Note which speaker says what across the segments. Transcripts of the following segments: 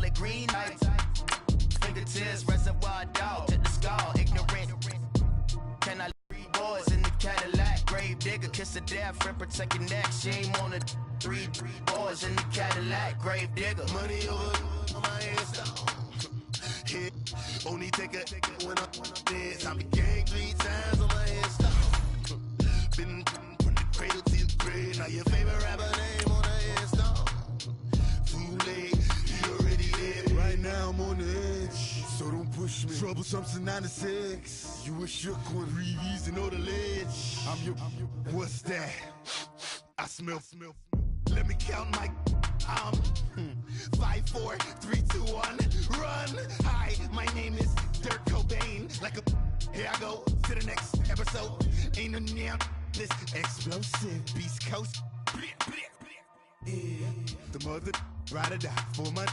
Speaker 1: the green lights. Fingertips, reservoir dog to the skull. Ignorant. Can I read boys in the Cadillac? Grave digger, kiss a death friend, protect your neck. Shame on the three boys in the Cadillac. Grave digger. Money over on my headstone. Hit. Only take a when I'm dead. I be gang 3 times on my headstone. Been from the cradle to the grave. Now your favorite rapper name on the headstone. Too late, you already dead. Right now I'm on the edge, so don't push me. Troublesome to 96. You a shook one, Reeves and know the ledge. I'm your. What's that? I smell. Let me count my. 5, 4, 3, 2, 1, run. Hi, my name is Dirk Cobain. Like a. Here I go to the next episode. Ain't no damn this explosive Beast Coast. Yeah. The mother ride or die for my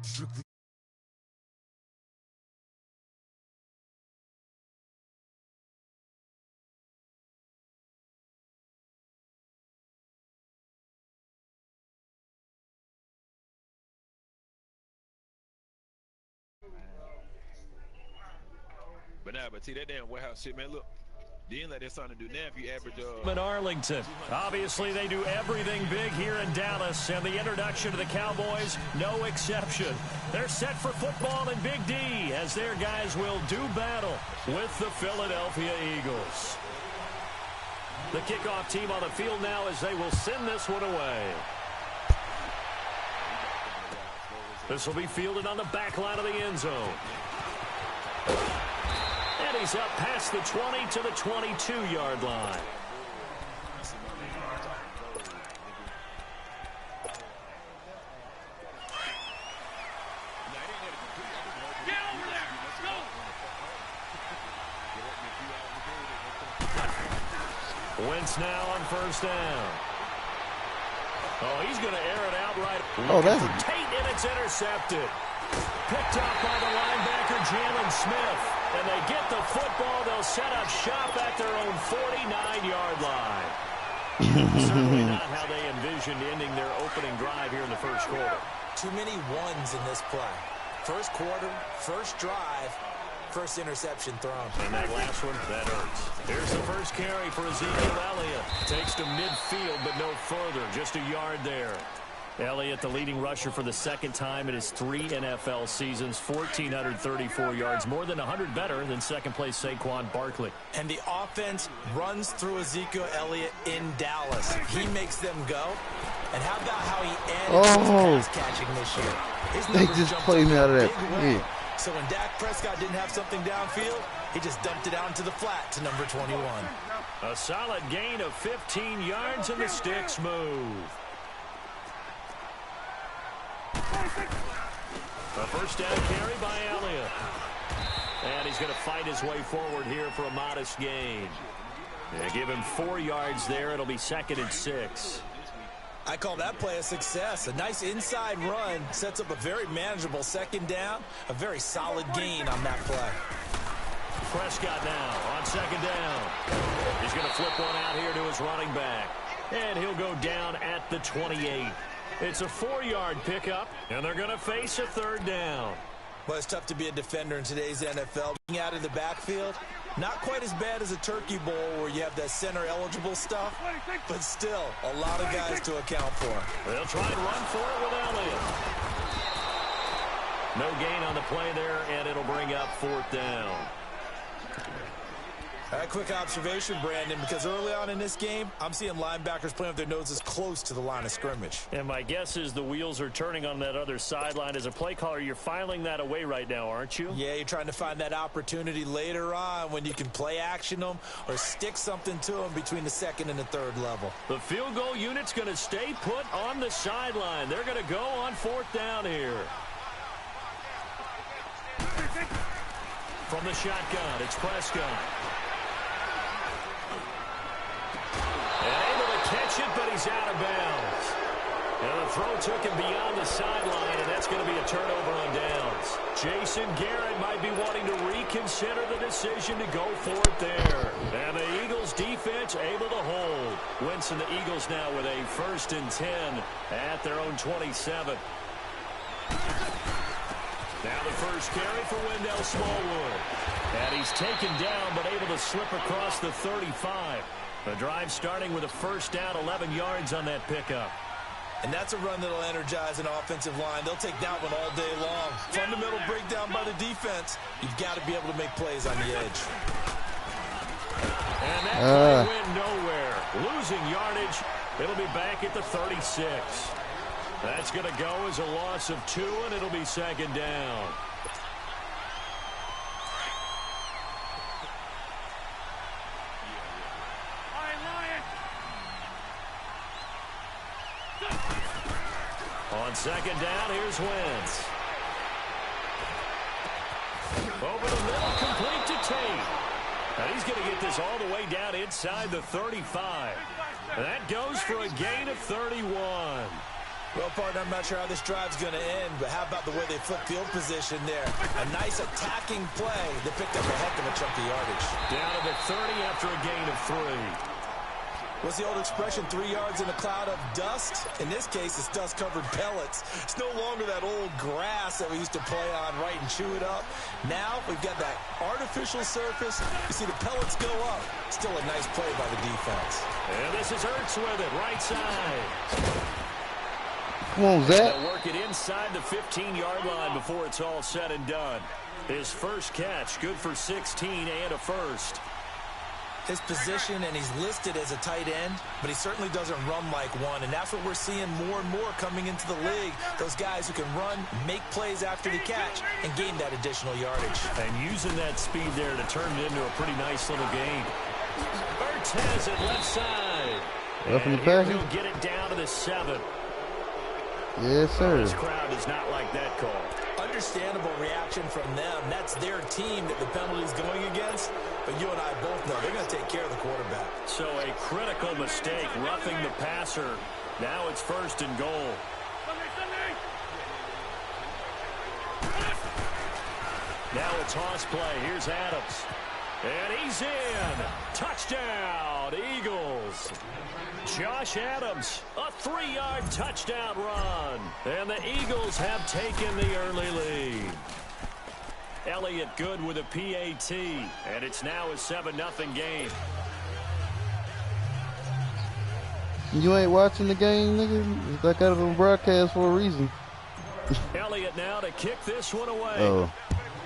Speaker 1: strictly.
Speaker 2: But see that damn warehouse shit, man. Look, they ain't let that something to do now if you average.
Speaker 3: But Arlington, obviously they do everything big here in Dallas, and the introduction to the Cowboys, no exception. They're set for football in Big D as their guys will do battle with the Philadelphia Eagles. The kickoff team on the field now as they will send this one away. This will be fielded on the back line of the end zone. And he's up past the 20 to the 22-yard line.
Speaker 4: Get over there. Let's go.
Speaker 3: Wentz now on first down. Oh, he's going to air it out right.
Speaker 5: Oh, that's
Speaker 3: Tate, and it's intercepted. Picked up by the linebacker, Jalen Smith. And they get the football. They'll set up shop at their own 49-yard line. Certainly not how they envisioned ending their opening drive here in the first quarter.
Speaker 6: Too many ones in this play. First quarter, first drive, first interception thrown.
Speaker 3: And that last one, that hurts. Here's the first carry for Ezekiel Elliott. Takes to midfield, but no further. Just a yard there. Elliott, the leading rusher for the second time in his 3 NFL seasons, 1,434 yards, more than 100 better than second-place Saquon Barkley.
Speaker 6: And the offense runs through Ezekiel Elliott in Dallas. He makes them go. And how about how he added pass catching this year?
Speaker 5: They just played me out of that. Yeah.
Speaker 6: So when Dak Prescott didn't have something downfield, he just dumped it out into the flat to number 21.
Speaker 3: A solid gain of 15 yards, and the sticks move. A first down carry by Elliott. And he's going to fight his way forward here for a modest gain. They give him 4 yards there. It'll be 2nd and 6.
Speaker 6: I call that play a success. A nice inside run sets up a very manageable second down. A very solid gain on that play.
Speaker 3: Prescott now on second down. He's going to flip one out here to his running back. And he'll go down at the 28. It's a 4-yard pickup, and they're going to face a third down.
Speaker 6: Well, it's tough to be a defender in today's NFL. Being out of the backfield, not quite as bad as a turkey bowl where you have that center-eligible stuff, but still a lot of guys to account for.
Speaker 3: They'll try and run for it with Elliott. No gain on the play there, and it'll bring up 4th down.
Speaker 6: A quick observation, Brandon, because early on in this game, I'm seeing linebackers playing with their noses close to the line of scrimmage.
Speaker 3: And my guess is the wheels are turning on that other sideline. As a play caller, you're filing that away right now, aren't you?
Speaker 6: Yeah, you're trying to find that opportunity later on when you can play action them or stick something to them between the 2nd and the 3rd level.
Speaker 3: The field goal unit's going to stay put on the sideline. They're going to go on 4th down here. From the shotgun, it's Prescott. And able to catch it, but he's out of bounds. And the throw took him beyond the sideline, and that's going to be a turnover on downs. Jason Garrett might be wanting to reconsider the decision to go for it there. And the Eagles defense able to hold. Wentz and the Eagles now with a 1st and 10 at their own 27. Now the first carry for Wendell Smallwood. And he's taken down, but able to slip across the 35. The drive starting with a first down, 11 yards on that pickup.
Speaker 6: And that's a run that'll energize an offensive line. They'll take that one all day long. Fundamental breakdown by the defense. You've got to be able to make plays on the edge.
Speaker 3: And that play went nowhere. Losing yardage. It'll be back at the 36. That's going to go as a loss of 2, and it'll be second down. On second down, here's Wentz. Over the middle, complete to Tate. And he's going to get this all the way down inside the 35. And that goes for a gain of 31.
Speaker 6: Well, partner, I'm not sure how this drive's going to end, but how about the way they flip field position there? A nice attacking play that picked up a heck of a chunk of yardage.
Speaker 3: Down to the 30 after a gain of 3.
Speaker 6: What's the old expression, 3 yards in a cloud of dust? In this case, it's dust-covered pellets. It's no longer that old grass that we used to play on, right, and chew it up. Now we've got that artificial surface. You see the pellets go up. Still a nice play by the defense.
Speaker 3: And this is Ertz with it, right side.
Speaker 5: Come on, Zach.
Speaker 3: They'll work it inside the 15-yard line before it's all said and done. His first catch, good for 16 and a first.
Speaker 6: His position, and he's listed as a tight end, but he certainly doesn't run like one, and that's what we're seeing more and more coming into the league. Those guys who can run, make plays after the catch, and gain that additional yardage.
Speaker 3: And using that speed there to turn it into a pretty nice little game. Ertz has it left side.
Speaker 5: Roughing the
Speaker 3: And
Speaker 5: passer.
Speaker 3: he'll get it down to the 7.
Speaker 5: Yes, sir.
Speaker 3: This crowd does not like that call.
Speaker 6: Understandable reaction from them. That's their team that the penalty's going against. But you and I both know they're going to take care of the quarterback. So
Speaker 3: A critical mistake, roughing the passer. Now it's first and goal. Now a toss play. Here's Adams. And he's in. Touchdown, Eagles. Josh Adams, a 3-yard touchdown run. And the Eagles have taken the early lead. Elliott good with a PAT. And it's now a 7-0 game.
Speaker 5: You ain't watching the game, nigga? It's like out of a broadcast for a reason.
Speaker 3: Elliott now to kick this one away.
Speaker 5: Oh.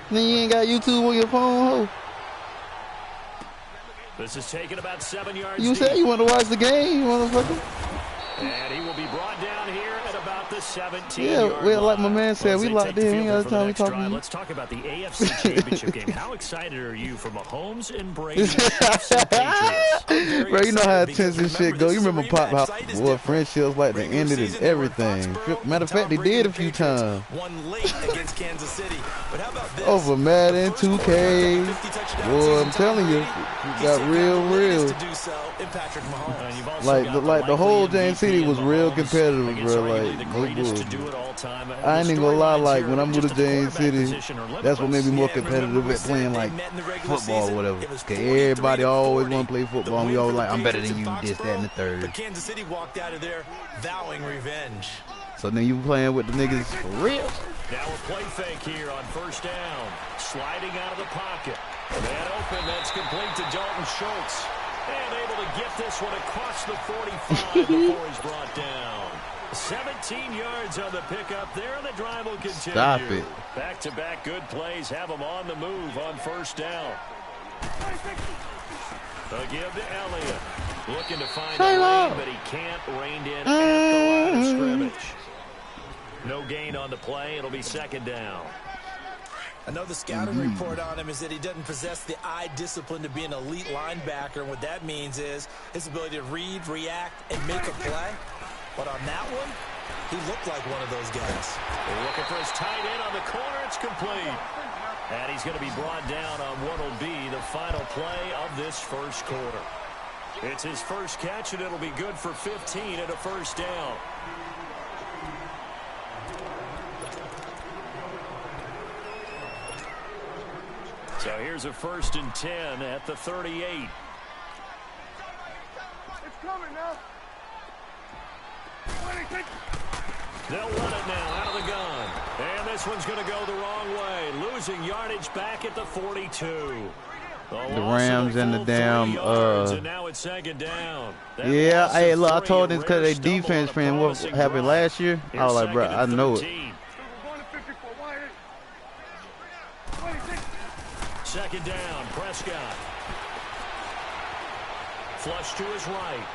Speaker 5: Then you ain't got YouTube on your phone, ho?
Speaker 3: This is taken about 7 yards
Speaker 5: You
Speaker 3: deep.
Speaker 5: said you want to watch the game, you motherfucker.
Speaker 3: And he will be brought down here at about the 17-yard
Speaker 5: Yeah, well, like my
Speaker 3: line.
Speaker 5: man said,
Speaker 3: Well,
Speaker 5: we
Speaker 3: as they
Speaker 5: locked
Speaker 3: take the
Speaker 5: in.
Speaker 3: field
Speaker 5: He
Speaker 3: there
Speaker 5: got
Speaker 3: for the
Speaker 5: time we
Speaker 3: next drive,
Speaker 5: talking.
Speaker 3: let's talk about the AFC Championship game. How excited are you for Mahomes and Brady? Patriots?
Speaker 5: Bro, you know how intense this shit go. You remember Pop how boy friendships like they ended and everything. Matter of fact, they did a few times.
Speaker 6: One late against Kansas City. But how about this?
Speaker 5: Over Madden, 2K. Boy, I'm telling you, it got real. Like the whole James City was real competitive, bro. Like, no bull. I ain't even gonna lie, like when I moved to James City, that's what made me more competitive at playing like football or whatever. Cause everybody always want to play football, and we always like, I'm better than you, this, that, and the third.
Speaker 6: But Kansas City walked out of there vowing revenge.
Speaker 5: So then you playing with the niggas for real?
Speaker 3: Now a play fake here on first down. Sliding out of the pocket. Man open, that's complete to Dalton Schultz. And able to get this one across the 45 before he's brought down. 17 yards on the pickup there, and the drive will continue.
Speaker 5: Stop it.
Speaker 3: Back-to-back good plays have them on the move on first down. A give to Elliott. Looking to find a lane, but he can't. Reined in at the line of scrimmage. No gain on the play. It'll be second down.
Speaker 6: Another scouting report on him is that he doesn't possess the eye discipline to be an elite linebacker. And what that means is his ability to read, react, and make a play. But on that one, he looked like one of those guys.
Speaker 3: They're looking for his tight end on the corner. It's complete. And he's going to be brought down on what will be the final play of this first quarter. It's his first catch, and it'll be good for 15 and a first down. So here's a 1st and 10 at the 38.
Speaker 4: It's coming now.
Speaker 3: They'll run it now out of the gun. And this one's going to go the wrong way. Losing yardage back at the 42.
Speaker 5: The Rams and the damn
Speaker 3: and now it's second down.
Speaker 5: Yeah, hey, look, I told this because they defense fan what happened last year. I was like, bro, I know it.
Speaker 3: Second down, Prescott. Flush to his right.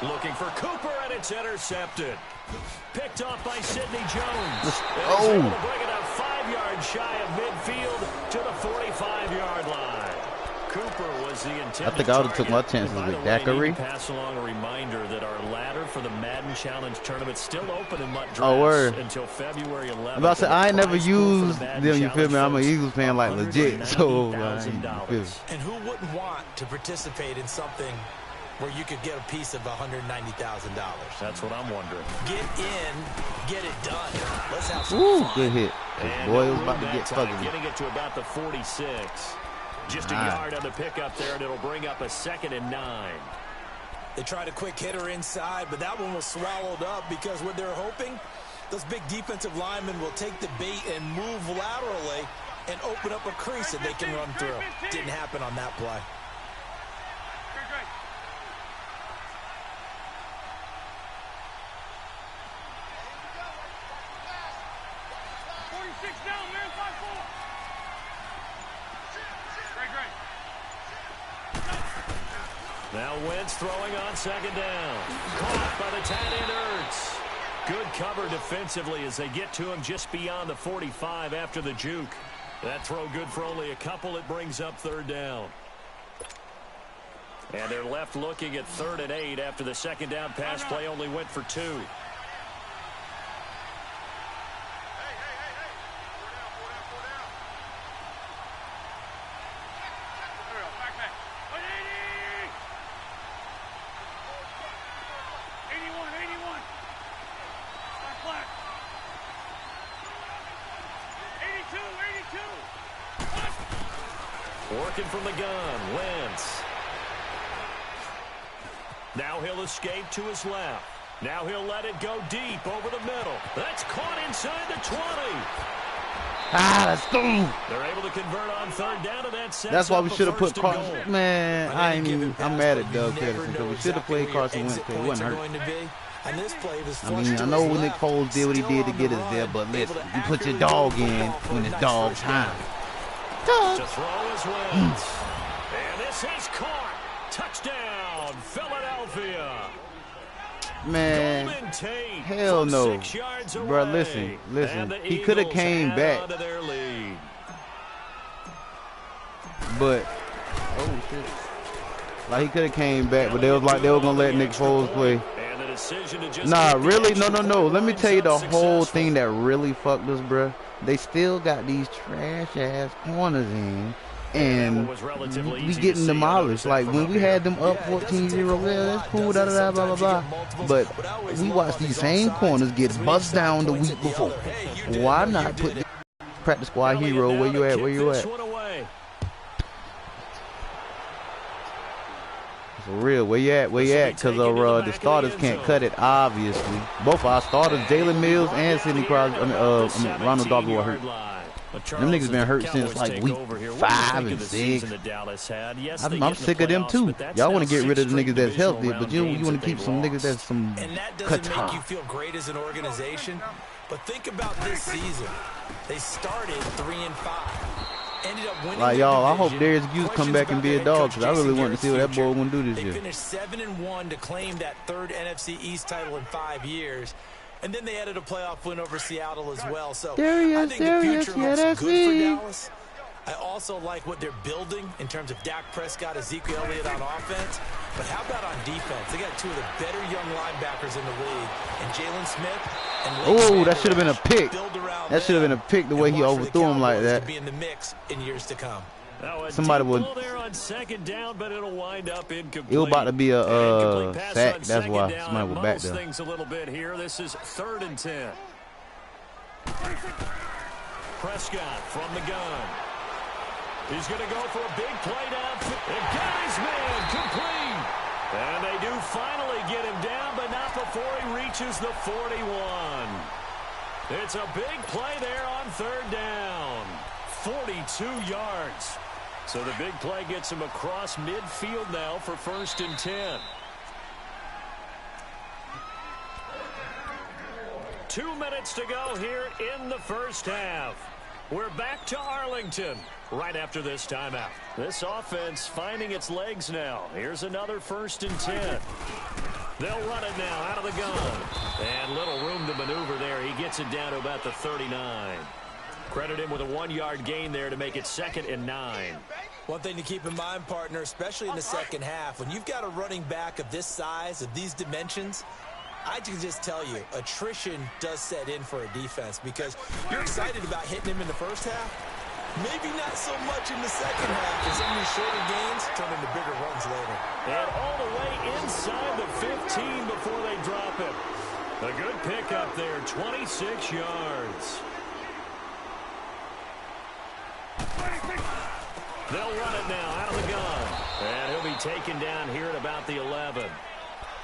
Speaker 3: Looking for Cooper, and it's intercepted. Picked off by Sidney Jones.
Speaker 5: Oh.
Speaker 3: Able to bring it up 5 yards shy of midfield to the 45-yard line. Cooper was the intended
Speaker 5: I think I would have took my chances with Daiquiri.
Speaker 3: Pass along a reminder that our ladder for the Madden Challenge tournament still open in Mutt until February 11th.
Speaker 5: I said I ain't never used them. You feel me? I'm an Eagles fan, like legit. So,
Speaker 6: and who wouldn't want to participate in something where you could get a piece of $190,000?
Speaker 3: That's what I'm wondering.
Speaker 6: Get in, get it done. Let's have some fun.
Speaker 5: Good hit. Boy, it was about to get fucking.
Speaker 3: Getting it to about the 46. Just a yard on the pickup there, and it'll bring up a 2nd and 9.
Speaker 6: They tried a quick hitter inside, but that one was swallowed up because what they're hoping, those big defensive linemen will take the bait and move laterally and open up a crease that they can run through. Didn't happen on that play.
Speaker 3: Now Wentz throwing on second down. Caught by the tight end Ertz. Good cover defensively as they get to him just beyond the 45 after the juke. That throw good for only a couple. It brings up 3rd down. And they're left looking at 3rd and 8 after the second down pass play only went for 2. Working from the gun, Wentz. Now he'll escape to his left. Now he'll let it go deep over the middle. That's caught inside the 20.
Speaker 5: Let's go.
Speaker 3: They're able to convert on 3rd down, and
Speaker 5: that's why we should have put Carson. Man, I'm mad at Doug Peterson because we should have played Carson Wentz because he wasn't hurt. I mean, I know when Nick Foles did what he did to get us there, but listen, you put your dog in when it's dog time.
Speaker 3: To throw is Wentz. And this is caught. Touchdown, Philadelphia.
Speaker 5: Man, hell no. Bro, listen. He could have came back. But, oh shit. Like, he could have came back, but they was like they were going to let Nick Foles play. Nah, really? No. Let me tell you the whole thing that really fucked us, bro. They still got these trash-ass corners in, and we getting demolished. Like, when we had them up 14-0, that's cool, blah, blah, blah. But we watched these same corners get bust down the week before. Why not put the practice squad hero where you at? For real, where you at? Because the starters can't cut it, obviously. Both our starters, Jalen Mills and Sidney Crosby, Ronald Darby were hurt. Them niggas been hurt since like week 5 and 6. I'm sick of them too. Y'all want to get rid of the niggas that's healthy, but you want to keep some niggas that's some
Speaker 6: and that doesn't make you feel great as an organization. But think about this season. They started 3-5. Ended up winning.
Speaker 5: Like, y'all, I hope Darius Hughes come back and be a dog, because I really want to see what that boy gonna do this year.
Speaker 6: They finished 7-1 to claim that 3rd NFC East title in 5 years. And then they added a playoff win over Seattle as well. So I think the future looks good for Dallas. I also like what they're building in terms of Dak Prescott, Ezekiel Elliott on offense. But how about on defense? They got 2 of the better young linebackers in the league. And Jalen Smith and
Speaker 5: oh, that should have been a pick. That should have been a pick the way he overthrew him like that.
Speaker 6: Be in the mix in years to come.
Speaker 5: Somebody would.
Speaker 3: There on second down, but it'll wind up incomplete.
Speaker 5: It was about to be a sack. That's why somebody was back there.
Speaker 3: Things a little bit here. This is 3rd and 10. Prescott from the gun. He's going to go for a big play down. And got his man complete. And they do finally get him down, but not before he reaches the 41. It's a big play there on 3rd down. 42 yards. So the big play gets him across midfield now for 1st and 10. 2 minutes to go here in the first half. We're back to Arlington right after this timeout. This offense finding its legs now. Here's another 1st and 10. They'll run it now out of the gun. And little room to maneuver there. He gets it down to about the 39. Credit him with a 1-yard gain there to make it 2nd and 9.
Speaker 6: One thing to keep in mind, partner, especially in the second half, when you've got a running back of this size, of these dimensions, I can just tell you, attrition does set in for a defense because you're excited about hitting him in the first half. Maybe not so much in the second half, and some of these shorter gains turn into bigger runs later.
Speaker 3: And all the way inside the 15 before they drop it. A good pickup there, 26 yards. They'll run it now out of the gun. And he'll be taken down here at about the 11.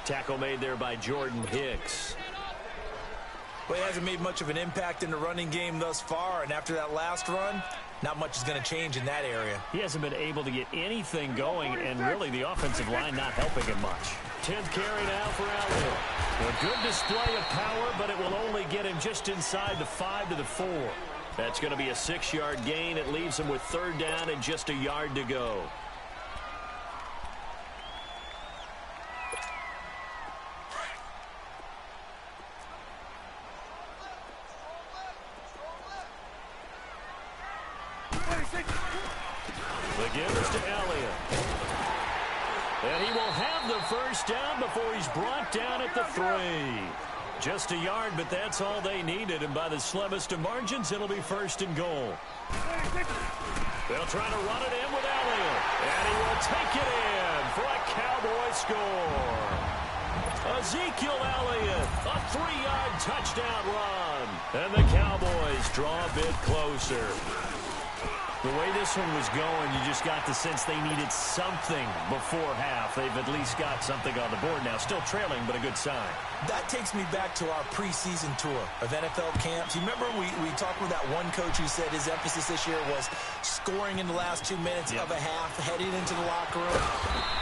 Speaker 3: Tackle made there by Jordan Hicks.
Speaker 6: Well, he hasn't made much of an impact in the running game thus far, and after that last run, not much is going to change in that area.
Speaker 3: He hasn't been able to get anything going, and really the offensive line not helping him much. 10th carry now for Elliott. A good display of power, but it will only get him just inside the 5 to the 4. That's going to be a 6-yard gain. It leaves him with 3rd down and just a yard to go. The give is to Elliott. And he will have the 1st down before he's brought down at the 3. Just a yard, but that's all they needed. And by the slimmest of margins, it'll be 1st and goal. They'll try to run it in with Elliott. And he will take it in for a Cowboy score. Ezekiel Elliott, a 3-yard touchdown run. And the Cowboys draw a bit closer. The way this one was going, you just got the sense they needed something before half. They've at least got something on the board now. Still trailing, but a good sign.
Speaker 6: That takes me back to our preseason tour of NFL camps. You remember we talked with that one coach who said his emphasis this year was scoring in the last 2 minutes of a half, heading into the locker room.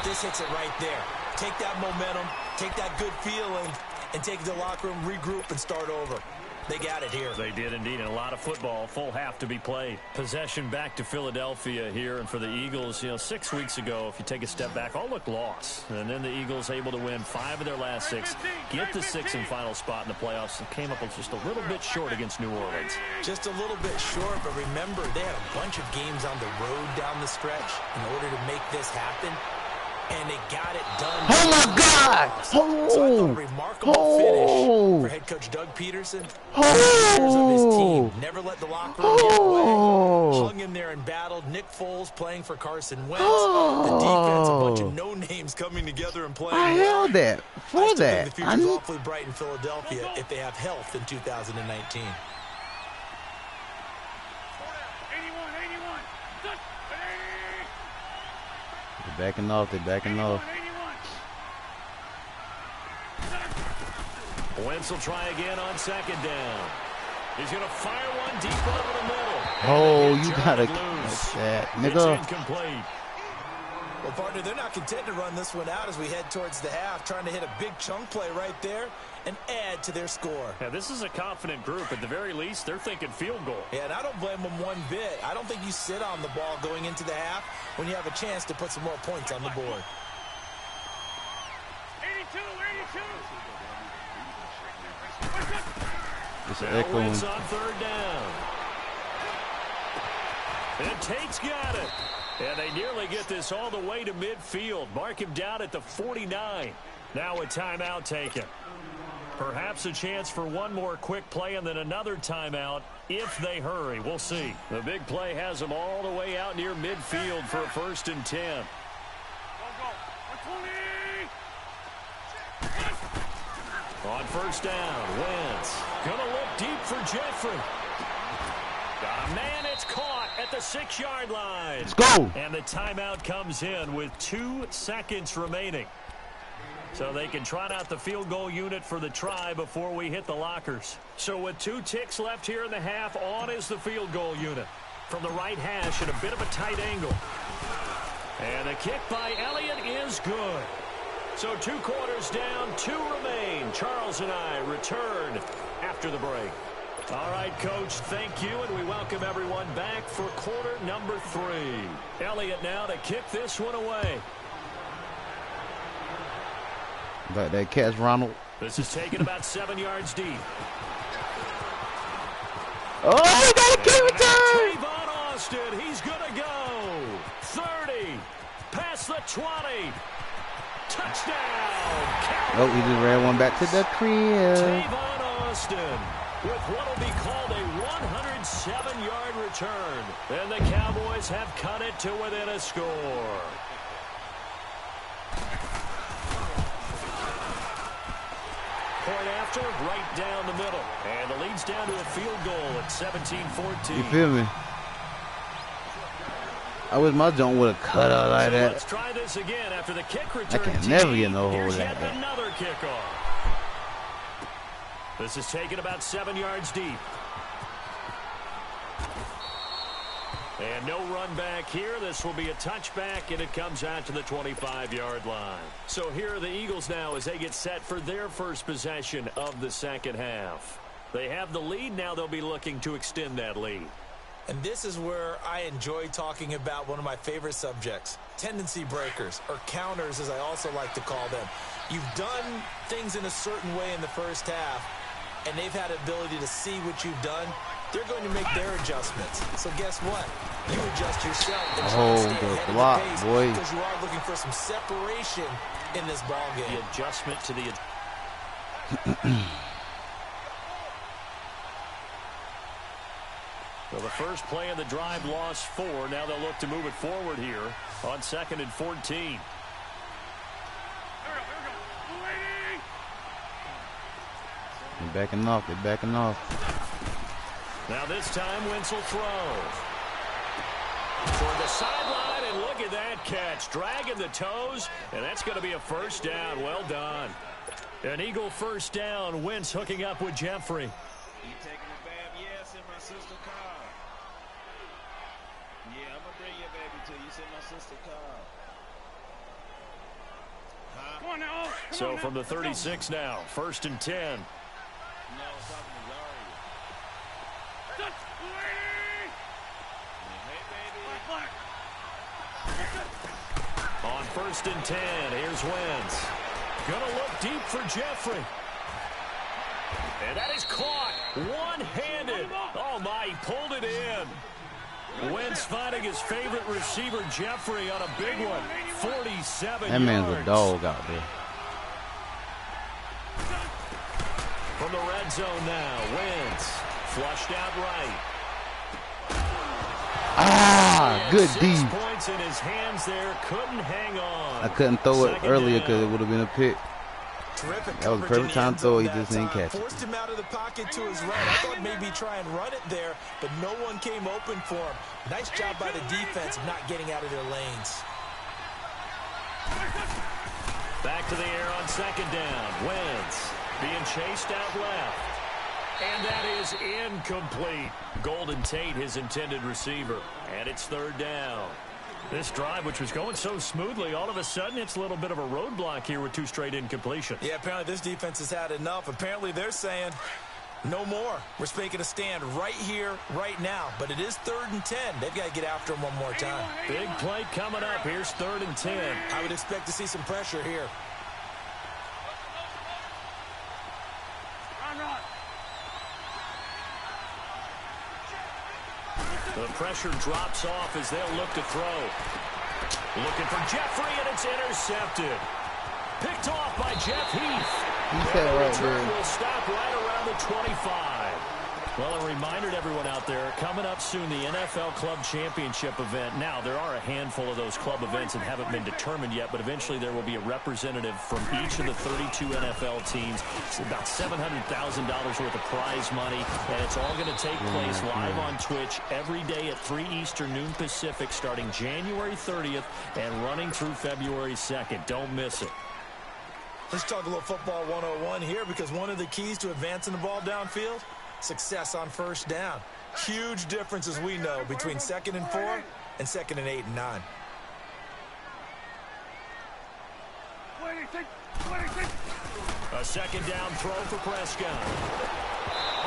Speaker 6: This hits it right there. Take that momentum, take that good feeling, and take it to the locker room, regroup, and start over. They got it here.
Speaker 3: They did indeed, and a lot of football, full half to be played. Possession back to Philadelphia here, and for the Eagles, 6 weeks ago, if you take a step back, all looked lost. And then the Eagles able to win 5 of their last 6, get the 6th and final spot in the playoffs, and came up with just a little bit short against New Orleans.
Speaker 6: Just a little bit short, but remember, they had a bunch of games on the road down the stretch in order to make this happen. And they got it done.
Speaker 5: Oh, my God!
Speaker 6: So I thought a remarkable finish for head coach Doug Peterson. Members of his team never let the locker room get away. Hung in there and battled. Nick Foles playing for Carson Wentz. The defense, a bunch of no-names coming together and playing.
Speaker 5: I held that for that.
Speaker 6: The future's awfully bright in Philadelphia if they have health in 2019.
Speaker 5: They're backing off. They're backing off.
Speaker 3: Wentz will try again on 2nd down. He's going to fire one deep over the middle.
Speaker 5: Oh, you got to catch that, nigga.
Speaker 3: It's incomplete.
Speaker 6: Well, partner, they're not content to run this one out as we head towards the half, trying to hit a big chunk play right there and add to their score.
Speaker 3: Yeah, this is a confident group. At the very least, they're thinking field goal.
Speaker 6: Yeah, and I don't blame them one bit. I don't think you sit on the ball going into the half when you have a chance to put some more points on the board.
Speaker 4: 82, 82.
Speaker 5: It's an echoing.
Speaker 3: On 3rd down. And Tate's got it. And they nearly get this all the way to midfield. Mark him down at the 49. Now a timeout taken. Perhaps a chance for one more quick play and then another timeout if they hurry. We'll see. The big play has them all the way out near midfield for a 1st and 10. On 1st down, Wentz gonna look deep for Jeffrey. Got a man, it's caught at the 6-yard line.
Speaker 5: Let's go.
Speaker 3: And the timeout comes in with 2 seconds remaining. So they can trot out the field goal unit for the try before we hit the lockers. So with 2 ticks left here in the half, on is the field goal unit. From the right hash at a bit of a tight angle. And the kick by Elliott is good. So 2 quarters down, 2 remain. Charles and I return after the break. All right, Coach, thank you, and we welcome everyone back for quarter number 3. Elliott now to kick this one away.
Speaker 5: Got that catch, Ronald.
Speaker 3: This is taken about 7 yards deep.
Speaker 5: Oh, he got a kick return!
Speaker 3: Tavon Austin, he's going to go. 30, past the 20. Touchdown, Cowgirls.
Speaker 5: Oh, he just ran one back to the crib.
Speaker 3: Tavon Austin with what will be called a 107-yard return. And the Cowboys have cut it to within a score. Point after, right down the middle. And the lead's down to a field goal at 17-14.
Speaker 5: You feel me? I wish my jump would have cut out like that.
Speaker 3: Let's try this again after the kick return.
Speaker 5: I can never get no hold
Speaker 3: Here's
Speaker 5: of
Speaker 3: yet
Speaker 5: that.
Speaker 3: another kickoff. This is taken about 7 yards deep. And no run back here. This will be a touchback, and it comes out to the 25-yard line. So here are the Eagles now as they get set for their first possession of the second half. They have the lead. Now they'll be looking to extend that lead.
Speaker 6: And this is where I enjoy talking about one of my favorite subjects, tendency breakers, or counters as I also like to call them. You've done things in a certain way in the first half, and they've had the ability to see what you've done. They're going to make their adjustments. So guess what? You adjust yourself and try to stay ahead
Speaker 5: block,
Speaker 6: of the pace
Speaker 5: boy.
Speaker 6: because you are looking for some separation in this ball game.
Speaker 3: The adjustment to the... So the first play of the drive lost 4. Now they'll look to move it forward here on 2nd and 14.
Speaker 5: They're backing off. They're backing off.
Speaker 3: Now this time Wentz will throw. Toward the sideline, and look at that catch. Dragging the toes, and that's going to be a first down. Well done. An Eagle first down. Wentz hooking up with Jeffrey.
Speaker 2: You taking a bath? Yes, in my sister's car. Yeah, I'm gonna bring your baby to you. It's in my sister's car. Huh?
Speaker 4: Come on now.
Speaker 3: So from the 36 now, 1st and 10.
Speaker 2: No, it's talking to Zaria. Hey, baby.
Speaker 3: On 1st and 10, here's Wentz. Gonna look deep for Jeffrey. And that is caught one-handed. Oh, my, he pulled it in. Wentz finding his favorite receiver, Jeffrey, on a big one. 47
Speaker 5: That man's
Speaker 3: yards.
Speaker 5: a dog out there.
Speaker 3: From the red zone now, Wentz flushed out right.
Speaker 5: Ah, good D.
Speaker 3: 6 points in his hands there, couldn't hang on.
Speaker 5: I couldn't throw it
Speaker 3: Second
Speaker 5: earlier
Speaker 3: down.
Speaker 5: because it would have been a pick.
Speaker 6: Terrific
Speaker 5: That was the
Speaker 6: coverage
Speaker 5: perfect
Speaker 6: in
Speaker 5: time
Speaker 6: end
Speaker 5: throw.
Speaker 6: zone
Speaker 5: He
Speaker 6: that
Speaker 5: just didn't
Speaker 6: time.
Speaker 5: catch it.
Speaker 6: Forced him out of the pocket to his right. I thought maybe try and run it there, but no one came open for him. Nice job by the defense of not getting out of their lanes.
Speaker 3: Back to the air on 2nd down. Wentz being chased out left. And that is incomplete. Golden Tate, his intended receiver. And it's 3rd down. This drive, which was going so smoothly, all of a sudden it's a little bit of a roadblock here with 2 straight incompletions.
Speaker 6: Yeah, apparently this defense has had enough. Apparently they're saying no more. We're making a stand right here, right now. But it is 3rd and 10. They've got to get after him one more time.
Speaker 3: Big play coming up. Here's 3rd and 10.
Speaker 6: I would expect to see some pressure here.
Speaker 3: The pressure drops off as they'll look to throw. Looking for Jeffrey, and it's intercepted. Picked off by Jeff Heath.
Speaker 5: He said right
Speaker 3: Return
Speaker 5: there.
Speaker 3: will stop right around the 25. Well, a reminder to everyone out there, coming up soon, the NFL Club Championship event. Now, there are a handful of those club events that haven't been determined yet, but eventually there will be a representative from each of the 32 NFL teams. It's about $700,000 worth of prize money, and it's all going to take place live on Twitch every day at 3 Eastern, noon Pacific, starting January 30th and running through February 2nd. Don't miss it.
Speaker 6: Let's talk a little football 101 here, because one of the keys to advancing the ball downfield, success on first down. Huge difference, as we know, between 2nd and 4 and 2nd and 8 and 9.
Speaker 3: A second down throw for Prescott.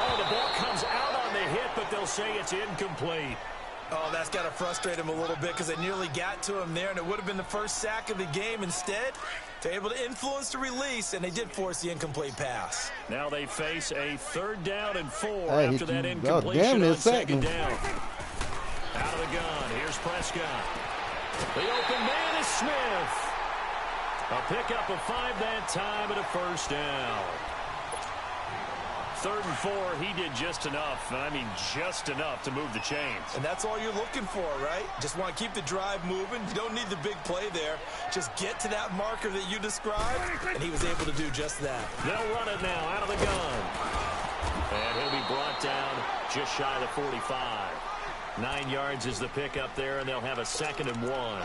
Speaker 3: Oh, the ball comes out on the hit, but they'll say it's incomplete.
Speaker 6: Oh, that's got to frustrate him a little bit, because they nearly got to him there, and it would have been the first sack of the game. Instead, they're able to influence the release, and they did force the incomplete pass.
Speaker 3: Now they face a 3rd down and 4 after that incompletion
Speaker 5: damn,
Speaker 3: on 2nd
Speaker 5: second.
Speaker 3: down. Out of the gun, here's Prescott. The open man is Smith. A pickup of 5 that time and a first down. 3rd and 4, he did just enough, and I mean just enough to move the chains.
Speaker 6: And that's all you're looking for, right? Just want to keep the drive moving. You don't need the big play there. Just get to that marker that you described, and he was able to do just that.
Speaker 3: They'll run it now out of the gun. And he'll be brought down just shy of the 45. 9 yards is the pickup there, and they'll have a 2nd and 1.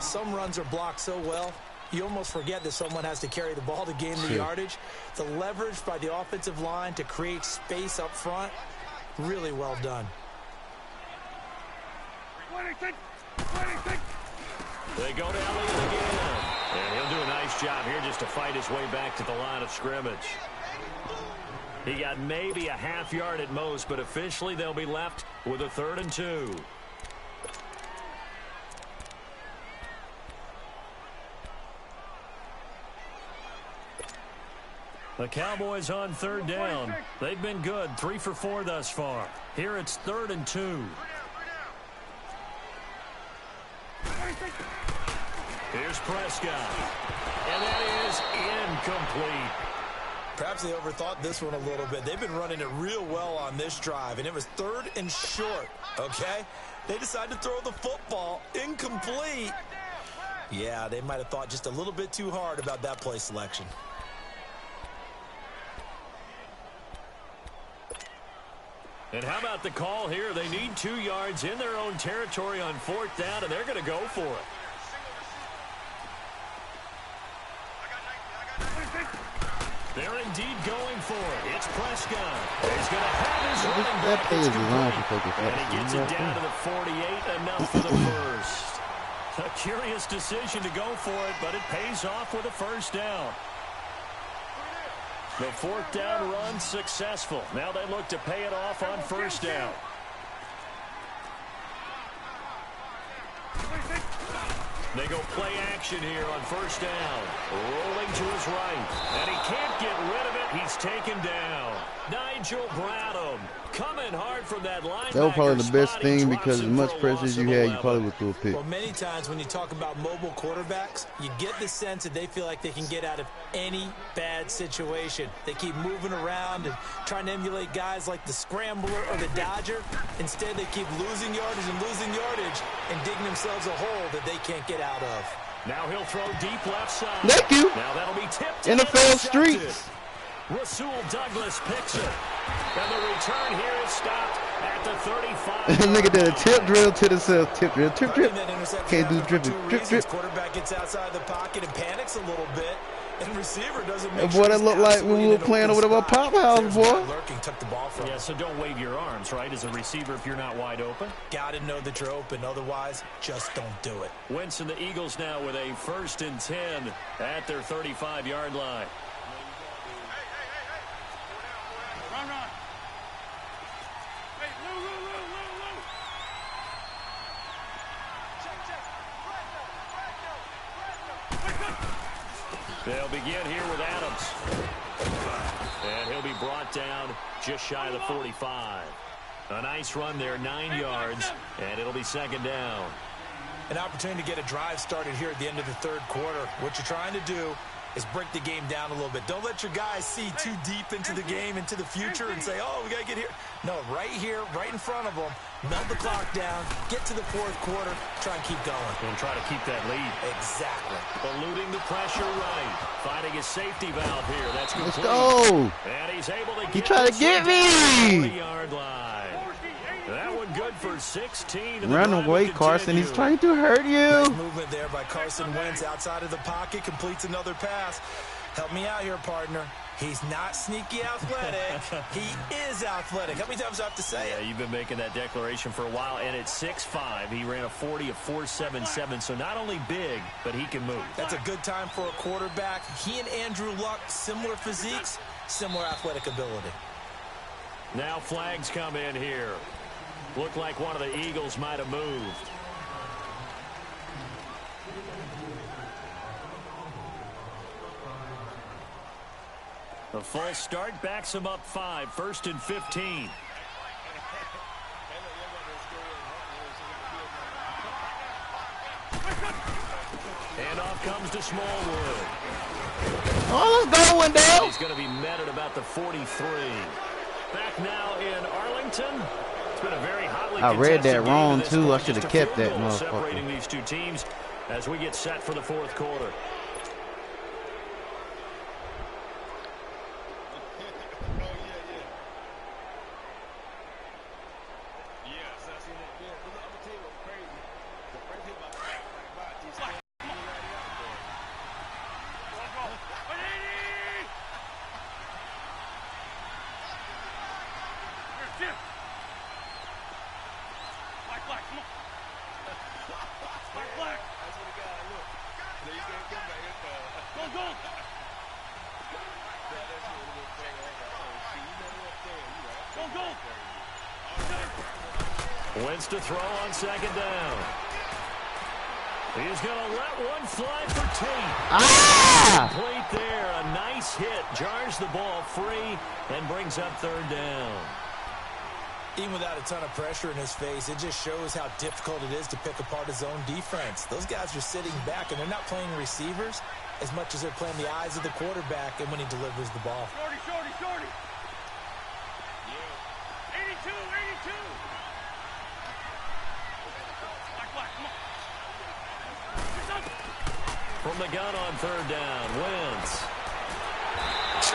Speaker 6: Some runs are blocked so well, you almost forget that someone has to carry the ball to gain the yardage. The leverage by the offensive line to create space up front, really well done.
Speaker 3: They go to Elliott again. And he'll do a nice job here just to fight his way back to the line of scrimmage. He got maybe a half yard at most, but officially they'll be left with a 3rd and 2. The Cowboys on 3rd down. They've been good, 3 for 4 thus far. Here it's 3rd and 2. Here's Prescott. And that is incomplete.
Speaker 6: Perhaps they overthought this one a little bit. They've been running it real well on this drive, and it was 3rd and short, okay? They decided to throw the football incomplete. Yeah, they might have thought just a little bit too hard about that play selection.
Speaker 3: And how about the call here? They need 2 yards in their own territory on 4th down, and they're going to go for it. They're indeed going for it. It's Prescott. He's going to have his running back. And he gets it down to the 48, enough for the first. A curious decision to go for it, but it pays off with a first down. The 4th down run successful. Now they look to pay it off on 1st down. They go play action here on 1st down. Rolling to his right. And he can't get rid of it. He's taken down. Nigel Bradham coming hard from that linebacker.
Speaker 5: That was probably the best thing, because as much pressure as you had, you probably would throw a pick.
Speaker 6: Well, many times when you talk about mobile quarterbacks, you get the sense that they feel like they can get out of any bad situation. They keep moving around and trying to emulate guys like the Scrambler or the Dodger. Instead, they keep losing yardage and digging themselves a hole that they can't get out of.
Speaker 3: Now he'll throw deep left side.
Speaker 5: Thank you.
Speaker 3: Now that'll be tipped.
Speaker 5: NFL streets.
Speaker 3: Rasul Douglas picks it. And the return here is stopped at the 35.
Speaker 5: Look at that. A tip drill to the self. Tip drill. Trip, trip. Can't do dripping. Trip, trip.
Speaker 6: Quarterback gets outside the pocket and panics a little bit. And receiver doesn't make
Speaker 5: boy, that looked like when we were playing over there at Pop House, boy.
Speaker 6: Lurking took the ball from
Speaker 3: Yeah, so don't wave your arms, right, as a receiver if you're not wide open.
Speaker 6: Got to know that you're open. Otherwise, just don't do it.
Speaker 3: Wentz and the Eagles now with a 1st and 10 at their 35-yard line.
Speaker 4: Run. Hey, Lou. Check.
Speaker 3: They'll begin here with Adams. And he'll be brought down just shy of the 45. A nice run there, 9 yards, and it'll be 2nd down.
Speaker 6: An opportunity to get a drive started here at the end of the 3rd quarter. What you're trying to do is break the game down a little bit. Don't let your guys see too deep into the game, into the future, and say, oh, we got to get here. No, right here, right in front of them, melt the clock down, get to the 4th quarter, try and keep going.
Speaker 3: And try to keep that lead.
Speaker 6: Exactly.
Speaker 3: Eluding the pressure right. Finding his safety valve here. That's complete.
Speaker 5: Let's go.
Speaker 3: And he's able to get
Speaker 5: He tried to get me.
Speaker 3: 40-yard line. That one good for 16.
Speaker 5: Run away, Carson. He's trying to hurt you.
Speaker 6: Nice movement there by Carson Wentz outside of the pocket. Completes another pass. Help me out here, partner. He's not sneaky athletic. He is athletic. How many times do I have to say it?
Speaker 3: Yeah, you've been making that declaration for a while. And at 6'5", he ran a 40 of 4.77. So not only big, but he can move.
Speaker 6: That's a good time for a quarterback. He and Andrew Luck, similar physiques, similar athletic ability.
Speaker 3: Now flags come in here. Looked like one of the Eagles might have moved. The false start backs him up 5, 1st and 15. And off comes to Smallwood.
Speaker 5: Oh, let's go, Wendell.
Speaker 3: He's going to be met at about the 43. Back now in Arlington. It's been a very hotly
Speaker 5: I read that
Speaker 3: contested
Speaker 5: wrong,
Speaker 3: game
Speaker 5: too. I
Speaker 3: Just
Speaker 5: should have
Speaker 3: a
Speaker 5: kept
Speaker 3: field
Speaker 5: that
Speaker 3: goal
Speaker 5: motherfucker.
Speaker 3: separating these two teams as we get set for the 4th quarter. Wentz to throw on 2nd down. He's going to let one fly for Tate. Complete there. A nice hit. Jars the ball free and brings up 3rd down.
Speaker 6: Even without a ton of pressure in his face, it just shows how difficult it is to pick apart his own defense. Those guys are sitting back, and they're not playing receivers as much as they're playing the eyes of the quarterback and when he delivers the ball.
Speaker 4: Shorty. 82.
Speaker 3: From the gun on 3rd down, Wentz.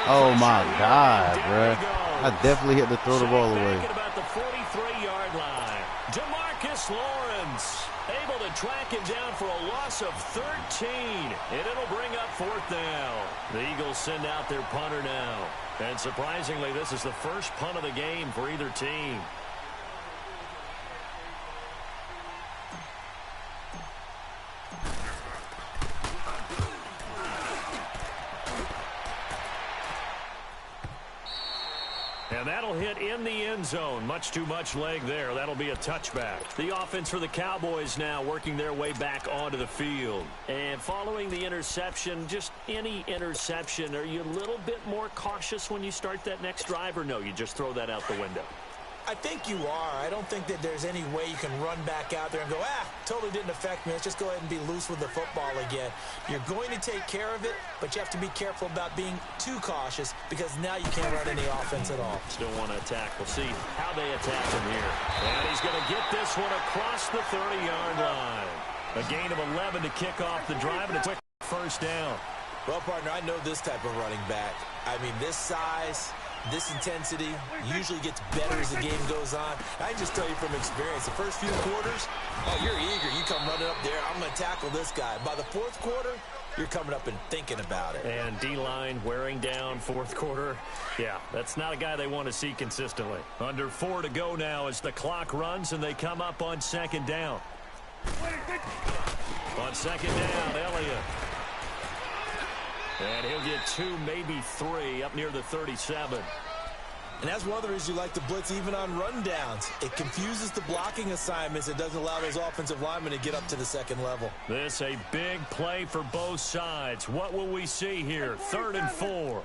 Speaker 5: Oh, my God, bro. I definitely hit to throw the ball away.
Speaker 3: At about the 43-yard line. DeMarcus Lawrence able to track him down for a loss of 13. And it'll bring up 4th down. The Eagles send out their punter now. And surprisingly, this is the first punt of the game for either team. And that'll hit in the end zone. Much too much leg there. That'll be a touchback. The offense for the Cowboys now working their way back onto the field. And following the interception, just any interception, are you a little bit more cautious when you start that next drive, or no, you just throw that out the window?
Speaker 6: I think you are. I don't think that there's any way you can run back out there and go, totally didn't affect me. Let's just go ahead and be loose with the football again. You're going to take care of it, but you have to be careful about being too cautious because now you can't run any offense at all.
Speaker 3: Still want to attack. We'll see how they attack him here. And he's going to get this one across the 30-yard line. A gain of 11 to kick off the drive and a quick 1st down.
Speaker 6: Well, partner, I know this type of running back. I mean, this size, this intensity usually gets better as the game goes on. I can just tell you from experience, the first few quarters, you're eager. You come running up there, I'm going to tackle this guy. By the 4th quarter, you're coming up and thinking about it.
Speaker 3: And D-line wearing down 4th quarter. Yeah, that's not a guy they want to see consistently. Under 4 to go now as the clock runs and they come up on 2nd down. On 2nd down, Elliott. And he'll get 2, maybe 3 up near the 37.
Speaker 6: And that's one of the reasons you like to blitz even on rundowns. It confuses the blocking assignments. It doesn't allow those offensive linemen to get up to the 2nd level.
Speaker 3: This a big play for both sides. What will we see here? 3rd and 4.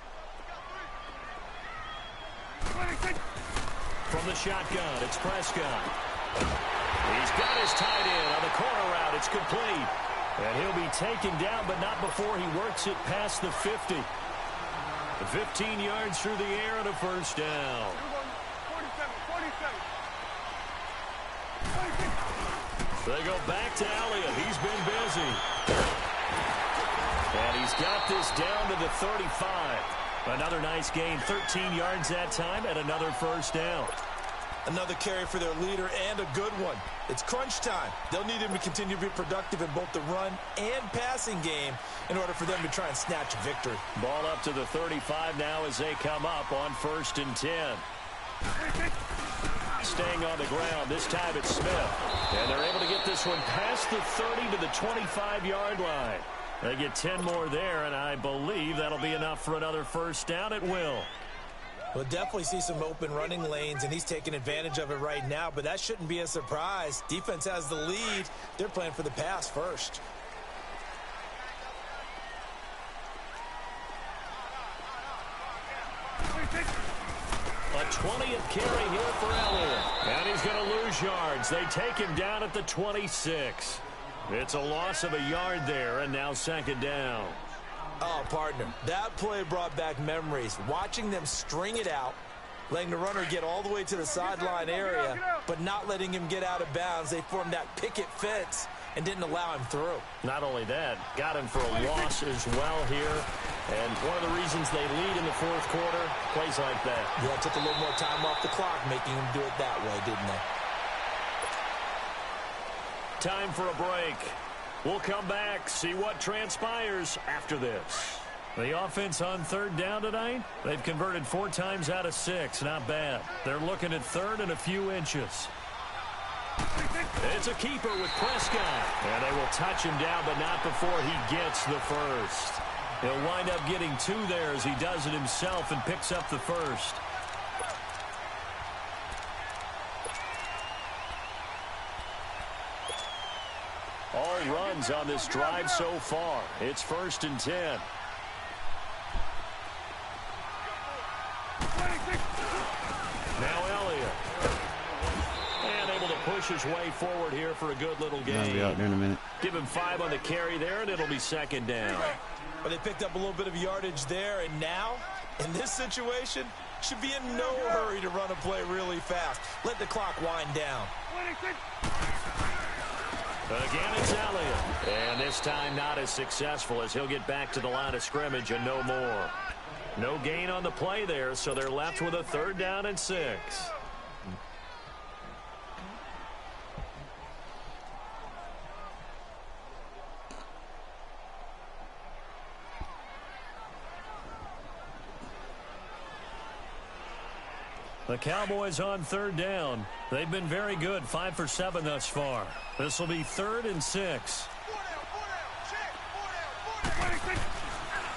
Speaker 3: From the shotgun, it's Prescott. He's got his tight end on the corner route. It's complete. And he'll be taken down, but not before he works it past the 50. 15 yards through the air and a 1st down. 47. They go back to Elliott. He's been busy. And he's got this down to the 35. Another nice gain, 13 yards that time, and another 1st down.
Speaker 6: Another carry for their leader, and a good one. It's crunch time. They'll need him to continue to be productive in both the run and passing game in order for them to try and snatch a victory.
Speaker 3: Ball up to the 35 now as they come up on 1st and 10. Staying on the ground, this time it's Smith. And they're able to get this one past the 30 to the 25-yard line. They get 10 more there, and I believe that'll be enough for another first down at will.
Speaker 6: We'll definitely see some open running lanes, and he's taking advantage of it right now, but that shouldn't be a surprise. Defense has the lead. They're playing for the pass first.
Speaker 3: A 20th carry here for Elliott. And he's going to lose yards. They take him down at the 26. It's a loss of a yard there, and now 2nd down.
Speaker 6: Oh, partner, that play brought back memories. Watching them string it out, letting the runner get all the way to the sideline area, but not letting him get out of bounds. They formed that picket fence and didn't allow him through.
Speaker 3: Not only that, got him for a loss as well here. And one of the reasons they lead in the 4th quarter, plays like that.
Speaker 6: Yeah, took a little more time off the clock, making him do it that way, didn't they?
Speaker 3: Time for a break. We'll come back, see what transpires after this. The offense on 3rd down tonight, they've converted 4 times out of 6. Not bad. They're looking at 3rd and a few inches. It's a keeper with Prescott. And they will touch him down, but not before he gets the first. He'll wind up getting 2 there as he does it himself and picks up the first. All runs on this drive so far. It's 1st and 10. Now Elliott. And able to push his way forward here for a good little game.
Speaker 5: I'll be out there in a minute.
Speaker 3: Give him 5 on the carry there, and it'll be 2nd down.
Speaker 6: But they picked up a little bit of yardage there, and now, in this situation, should be in no hurry to run a play really fast. Let the clock wind down.
Speaker 3: Again, it's Elliott. And this time not as successful as he'll get back to the line of scrimmage and no more. No gain on the play there, so they're left with a 3rd down and 6. The Cowboys on 3rd down. They've been very good, 5 for 7 thus far. This will be 3rd and 6.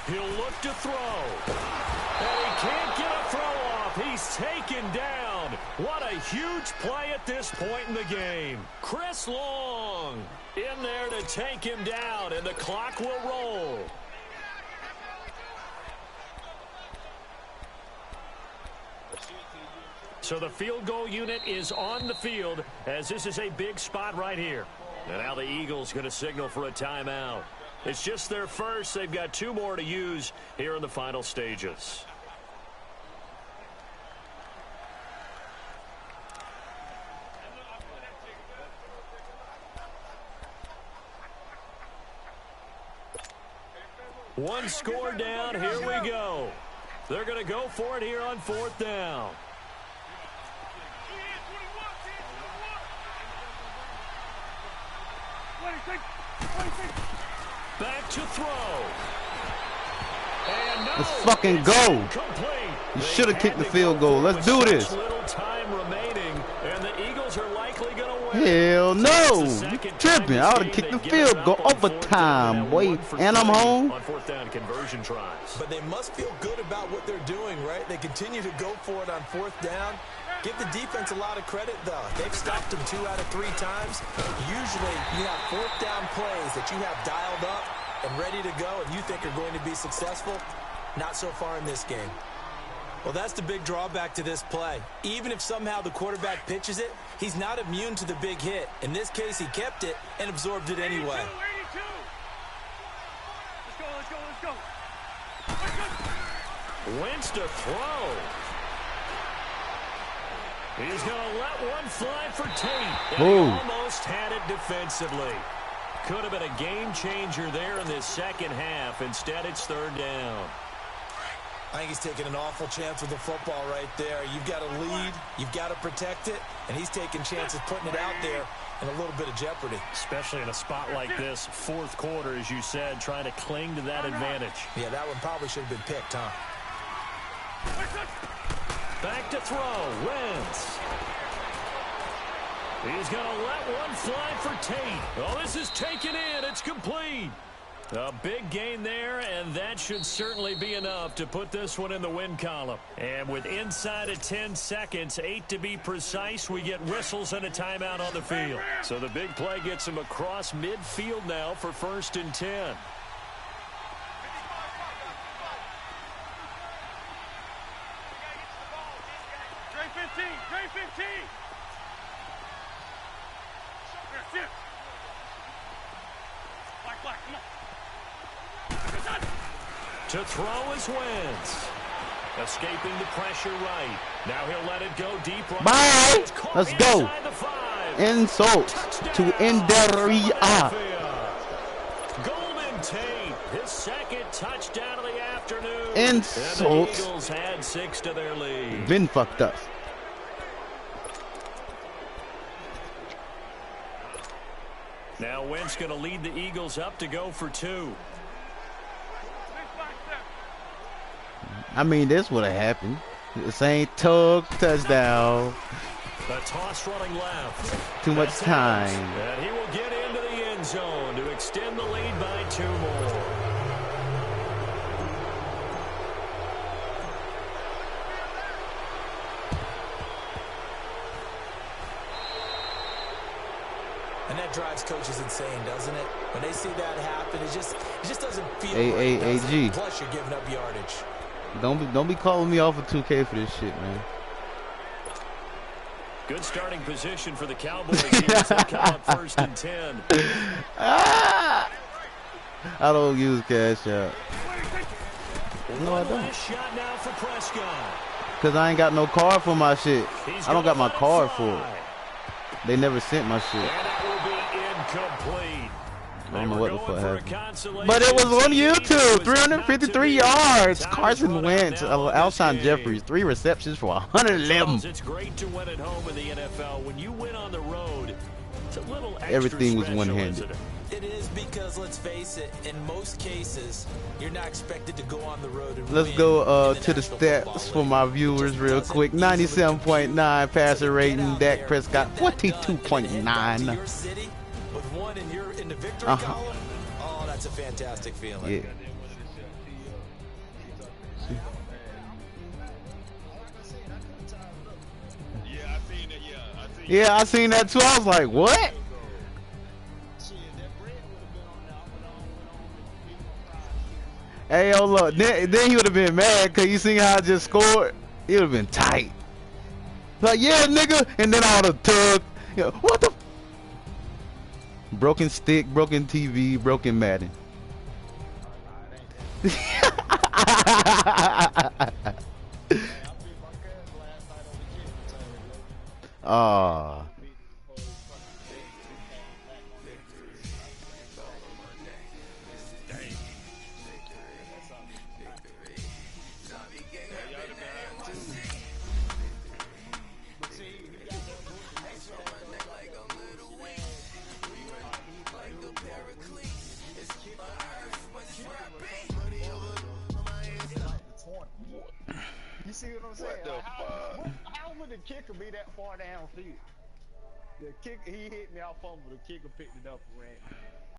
Speaker 3: He'll look to throw. And he can't get a throw off. He's taken down. What a huge play at this point in the game. Chris Long in there to take him down, and the clock will roll. So the field goal unit is on the field as this is a big spot right here. And now the Eagles going to signal for a timeout. It's just their first. They've got 2 more to use here in the final stages. One score down. Here we go. They're going to go for it here on 4th down. Back to throw. And no,
Speaker 5: let's fucking go. You should have kicked the field goal. Let's do this.
Speaker 3: Little time remaining, and the Eagles are likely going to win.
Speaker 5: Hell no. You tripping. I ought to kick the field goal. Overtime, boy. And I'm home.
Speaker 3: On 4th down conversion tries.
Speaker 6: But they must feel good about what they're doing, right? They continue to go for it on 4th down. Give the defense a lot of credit, though. They've stopped them 2 out of 3 times. Usually, you have 4th down plays that you have dialed up and ready to go and you think are going to be successful. Not so far in this game. Well, that's the big drawback to this play. Even if somehow the quarterback pitches it, he's not immune to the big hit. In this case, he kept it and absorbed it anyway.
Speaker 4: 82. Let's go.
Speaker 3: Wentz to throw. He's going to let one fly for Tate. And he almost had it defensively. Could have been a game changer there in this second half. Instead, it's 3rd down.
Speaker 6: I think he's taking an awful chance with the football right there. You've got to lead, you've got to protect it, and he's taking chances putting it out there in a little bit of jeopardy. Especially in a spot like this, fourth quarter, as you said, trying to cling to that advantage. Yeah, that one probably should have been picked, huh?
Speaker 3: Back to throw, Wentz. He's going to let one fly for Tate. Oh, this is taken in. It's complete. A big gain there, and that should certainly be enough to put this one in the win column. And with inside of 10 seconds, 8 to be precise, we get whistles and a timeout on the field. So the big play gets him across midfield now for 1st and 10. To throw is Wentz. Escaping the pressure right. Now he'll let it go deep.
Speaker 5: Bye. Let's go. Insult to Enderia.
Speaker 3: Golden Tate, his second touchdown of the afternoon.
Speaker 5: Insult.
Speaker 3: And the Eagles had 6 to their lead.
Speaker 5: Been fucked up.
Speaker 3: Now Wentz going to lead the Eagles up to go for 2.
Speaker 5: I mean, this would have happened. This ain't tug touchdown.
Speaker 3: The toss running left.
Speaker 5: Too much time.
Speaker 3: And he will get into the end zone to extend the lead by 2 more.
Speaker 6: And that drives coaches insane, doesn't it? When they see that happen, it just doesn't feel
Speaker 5: right.
Speaker 6: Plus, you're giving up yardage.
Speaker 5: Don't be calling me off of 2K for this shit, man.
Speaker 3: Good starting position for the Cowboys. They come up 1st and 10.
Speaker 5: I don't use cash out. No, I don't.
Speaker 3: Shot now for Prescott.
Speaker 5: Cause I ain't got no card for my shit. I don't got my card for it. They never sent my shit.
Speaker 3: And it will be incomplete.
Speaker 5: I don't know what the fuck happened. But it was on YouTube. 353 yards. Carson Wentz, Alshon Jeffries, 3 receptions for 111.
Speaker 3: It's great to win at home in the NFL. When you win on the road, it's a little extra
Speaker 5: everything was
Speaker 3: special,
Speaker 5: one-handed.
Speaker 6: It is because, let's face it, in most cases, you're not expected to go on the road and
Speaker 5: Let's go to the stats for my viewers real quick. 97.9 passer rating. Dak Prescott, 42.9.
Speaker 6: With one in the victory column, oh, that's a fantastic feeling.
Speaker 5: Yeah. Yeah, I seen that too. I was like, what? Hey, yo, look. Then he would have been mad because you seen how I just scored. He would have been tight. Like, yeah, nigga. And then all the tug. You know, what the? Broken stick, broken TV, broken Madden. Ah.
Speaker 7: You see what I'm saying? How would the kicker be that far downfield? The kicker, he hit me, I fumbled, the kicker picked it up and ran.